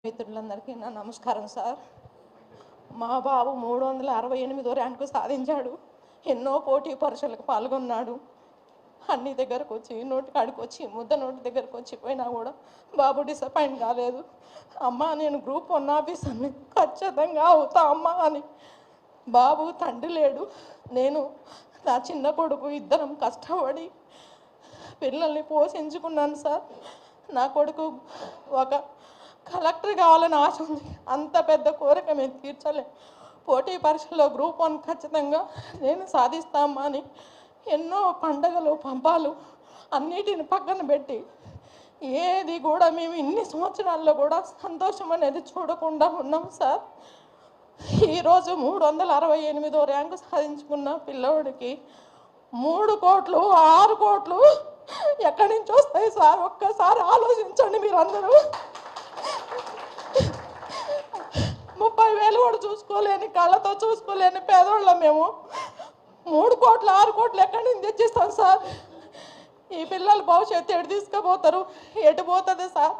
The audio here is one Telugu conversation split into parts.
మిత్రులందరికీ నా నమస్కారం సార్. మా బాబు 368 ర్యాంకు సాధించాడు. ఎన్నో పోటీ పరీక్షలకు పాల్గొన్నాడు. అన్ని దగ్గరకు వచ్చి నోటి కాడికి వచ్చి ముద్ద నోటి దగ్గరకు వచ్చిపోయినా కూడా బాబు డిసప్పాయింట్ కాలేదు. అమ్మ నేను గ్రూప్ 1 ఆఫీసర్ని ఖచ్చితంగా అవుతా అమ్మ అని. బాబు తండ్రి లేడు, నేను నా చిన్న కొడుకు ఇద్దరం కష్టపడి పిల్లల్ని పోషించుకున్నాను సార్. నా కొడుకు ఒక కలెక్టర్ కావాలని ఆశ ఉంది. అంత పెద్ద కోరిక మేము తీర్చలేం. పోటీ పరీక్షలో గ్రూప్ 1 ఖచ్చితంగా నేను సాధిస్తామా అని ఎన్నో పండగలు పంపాలు అన్నిటిని పక్కన పెట్టి ఏది కూడా మేము ఇన్ని సంవత్సరాల్లో కూడా సంతోషం అనేది చూడకుండా ఉన్నాం సార్. ఈరోజు 368వ ర్యాంకు సాధించుకున్న పిల్లవాడికి 3 కోట్లు 6 కోట్లు ఎక్కడి నుంచి వస్తాయి సార్? ఒక్కసారి ఆలోచించండి మీరందరూ. 30,000 కూడా చూసుకోలేని, కళ్ళతో చూసుకోలేని పేదోళ్ళం మేము. 3 కోట్లు 6 కోట్లు ఎక్కడి నుంచి తెచ్చిస్తాం సార్? ఈ పిల్లల భవిష్యత్తు ఎటు తీసుకుపోతారు? ఎటు పోతుంది సార్?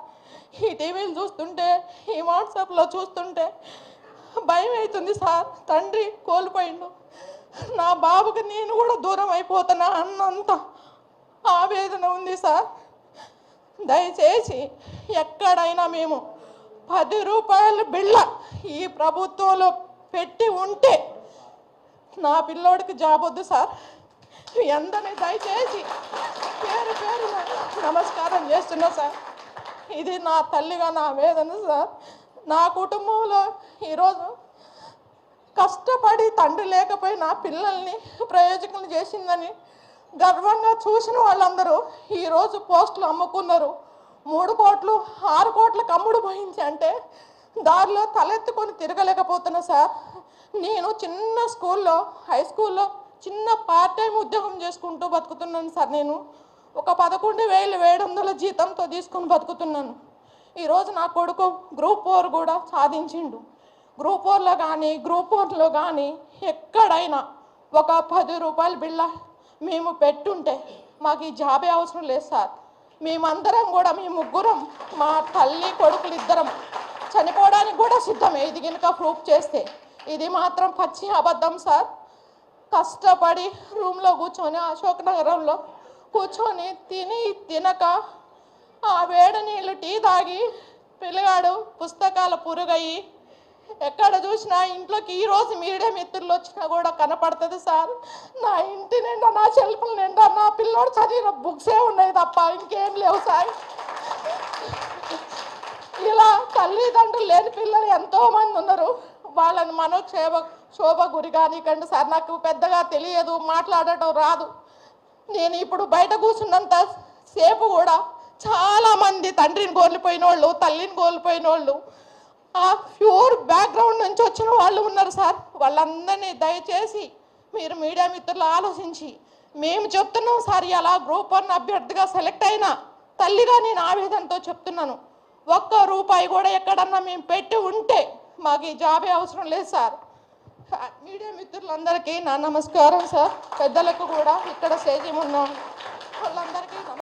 ఈ టీవీలు చూస్తుంటే, ఈ వాట్సాప్లో చూస్తుంటే భయం అవుతుంది సార్. తండ్రి కోల్పోయిండు, నా బాబుకి నేను కూడా దూరం అయిపోతున్నా అన్నంత ఆవేదన ఉంది సార్. దయచేసి ఎక్కడైనా మేము 10 రూపాయల బిళ్ళ ఈ ప్రభుత్వంలో పెట్టి ఉంటే నా పిల్లోడికి జాబ్ వద్దు సార్. అందరినీ దయచేసి పేరు పేరు నమస్కారం చేస్తున్నా సార్. ఇది నా తల్లిగా నా వేదన సార్. నా కుటుంబంలో ఈరోజు కష్టపడి తండ్రి లేకపోయినా పిల్లల్ని ప్రయోజకులు చేసిందని గర్వంగా చూసిన వాళ్ళందరూ ఈరోజు పోస్టులు అమ్ముకున్నారు. 3 కోట్లు 6 కోట్లకు అమ్ముడు పోయించి అంటే దారిలో తలెత్తుకొని తిరగలేకపోతున్నా సార్. నేను చిన్న స్కూల్లో, హై స్కూల్లో చిన్న పార్ట్ టైం ఉద్యోగం చేసుకుంటూ బతుకుతున్నాను సార్. నేను ఒక 11,700 జీతంతో తీసుకొని బతుకుతున్నాను. ఈరోజు నా కొడుకు గ్రూప్ 4 కూడా సాధించిండు. గ్రూప్ 4లో కానీ గ్రూప్ 1లో కానీ ఎక్కడైనా ఒక 10 రూపాయల బిళ్ళ మేము పెట్టుంటే మాకు ఈ జాబే అవసరం లేదు సార్. మేమందరం కూడా, మీ ముగ్గురం, మా తల్లి కొడుకులు ఇద్దరం చనిపోవడానికి కూడా సిద్ధమే ఇది కనుక ప్రూఫ్ చేస్తే. ఇది మాత్రం పచ్చి అబద్ధం సార్. కష్టపడి రూమ్లో కూర్చొని, అశోక్ నగరంలో కూర్చొని తిని తినక ఆ వేడి నీళ్ళు టీ తాగి పిల్లగాడు పుస్తకాల పురుగయ్యి ఎక్కడ చూసినా ఇంట్లోకి ఈరోజు మీడియా మిత్రులు వచ్చినా కూడా కనపడుతుంది సార్. నా ఇంటి నిండా, నా షెల్ఫ్ల నిండా నా పిల్లోడు చదివిన బుక్సే ఉన్నాయి తప్ప ఇంకేం లేవు సార్. ఇలా తల్లిదండ్రులు లేని పిల్లలు ఎంతోమంది ఉన్నారు. వాళ్ళని శోభ గురి కానికండి సార్. నాకు పెద్దగా తెలియదు, మాట్లాడటం రాదు. నేను ఇప్పుడు బయట కూర్చున్నంత సేపు కూడా చాలామంది తండ్రిని కోల్పోయిన వాళ్ళు, తల్లిని కోల్పోయిన వాళ్ళు, ఆ ప్యూర్ బ్యాక్గ్రౌండ్ నుంచి వచ్చిన వాళ్ళు ఉన్నారు సార్. వాళ్ళందరినీ దయచేసి మీరు మీడియా మిత్రులు ఆలోచించి, మేము చెప్తున్నాం సార్, ఇలా గ్రూప్ 1 అభ్యర్థిగా సెలెక్ట్ అయిన తల్లిగా నేను ఆవేదనతో చెప్తున్నాను. 1 రూపాయి కూడా ఎక్కడన్నా మేము పెట్టి ఉంటే మాకు ఈ జాబే అవసరం లేదు సార్. మీడియా మిత్రులందరికీ నా నమస్కారం సార్. పెద్దలకు కూడా ఇక్కడ స్టేజ్ ఉన్న వాళ్ళందరికీ